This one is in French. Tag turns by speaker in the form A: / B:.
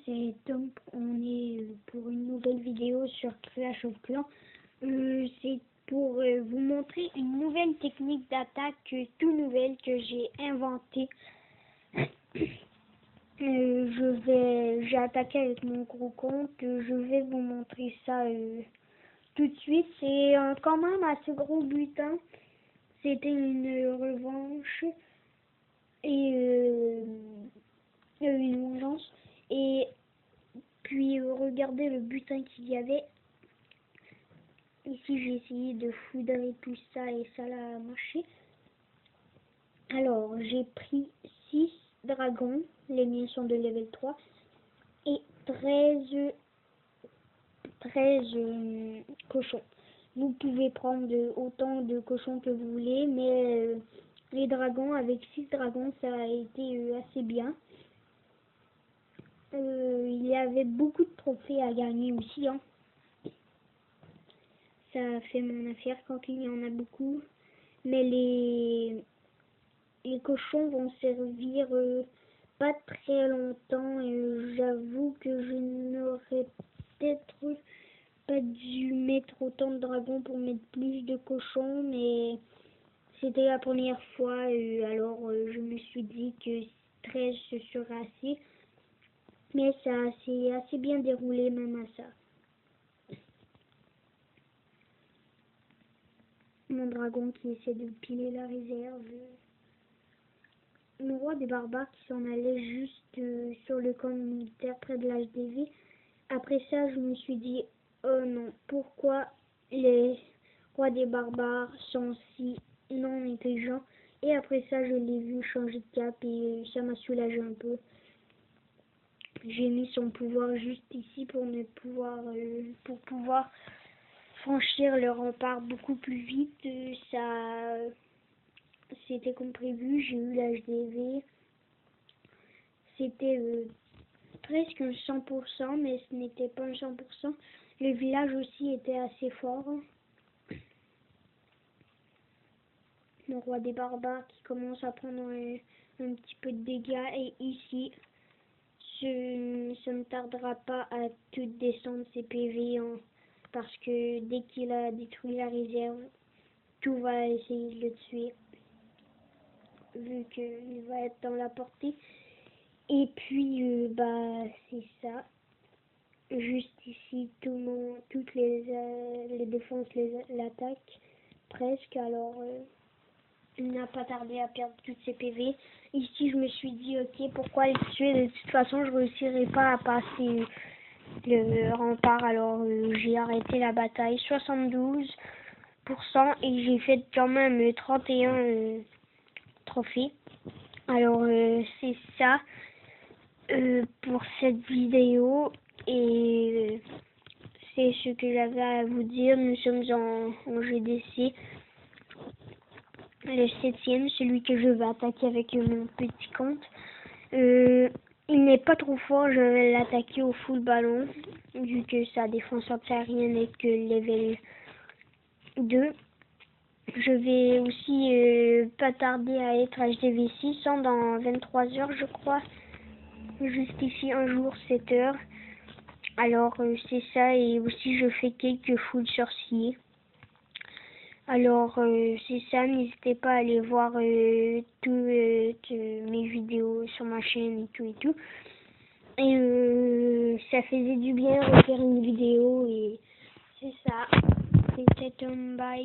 A: c'est Tom. On est pour une nouvelle vidéo sur Clash of Clans. C'est pour vous montrer une nouvelle technique d'attaque tout nouvelle que j'ai inventée. J'ai attaqué avec mon gros compte. Je vais vous montrer ça tout de suite. C'est quand même assez gros butin. C'était une revanche et une vengeance. Et puis regardez le butin qu'il y avait. Ici j'ai essayé de foudrer tout ça et ça l'a marché. Alors j'ai pris 6 dragons, les miens sont de level 3, et 13 cochons. Vous pouvez prendre autant de cochons que vous voulez, mais les dragons, avec 6 dragons, ça a été assez bien. Il y avait beaucoup de trophées à gagner aussi, hein. Ça fait mon affaire quand il y en a beaucoup. Mais les cochons vont servir pas très longtemps. Et j'avoue que je n'aurais peut-être pas dû mettre autant de dragons pour mettre plus de cochons. Mais c'était la première fois. Alors je me suis dit que 13 ce serait assez. Mais ça s'est assez bien déroulé même à ça. Mon dragon qui essaie de piler la réserve. Le roi des barbares qui s'en allait juste sur le camp militaire près de l'HDV. Après ça, je me suis dit, oh non, pourquoi les rois des barbares sont si non intelligents? Et après ça, je l'ai vu changer de cap et ça m'a soulagé un peu. J'ai mis son pouvoir juste ici pour pouvoir franchir le rempart beaucoup plus vite. C'était comme prévu, j'ai eu l'HDV. C'était presque 100%, mais ce n'était pas 100%. Le village aussi était assez fort. Le roi des barbares qui commence à prendre un petit peu de dégâts. Et ici, ça ne tardera pas à tout descendre ses PV. Parce que dès qu'il a détruit la réserve, tout va essayer de le tuer. Vu qu'il va être dans la portée. Et puis, c'est ça. Juste ici, toutes les défenses l'attaquent presque. Alors, il n'a pas tardé à perdre toutes ses PV. Ici, je me suis dit, ok, pourquoi les tuer? De toute façon, je ne réussirai pas à passer le rempart. Alors, j'ai arrêté la bataille. 72%. Et j'ai fait quand même 31 trophées. Alors, c'est ça pour cette vidéo. Et c'est ce que j'avais à vous dire. Nous sommes en GDC, le 7e, celui que je vais attaquer avec mon petit compte. Il n'est pas trop fort, je vais l'attaquer au full ballon, vu que sa défense antiaérienne n'est que level 2. Je vais aussi pas tarder à être HDV 600 dans 23 heures, je crois. Juste ici, un jour, 7 heures. Alors, c'est ça, et aussi je fais quelques full sorciers. Alors, c'est ça, n'hésitez pas à aller voir toutes mes vidéos sur ma chaîne et tout et tout. Et ça faisait du bien de faire une vidéo, et c'est ça. C'était un bye.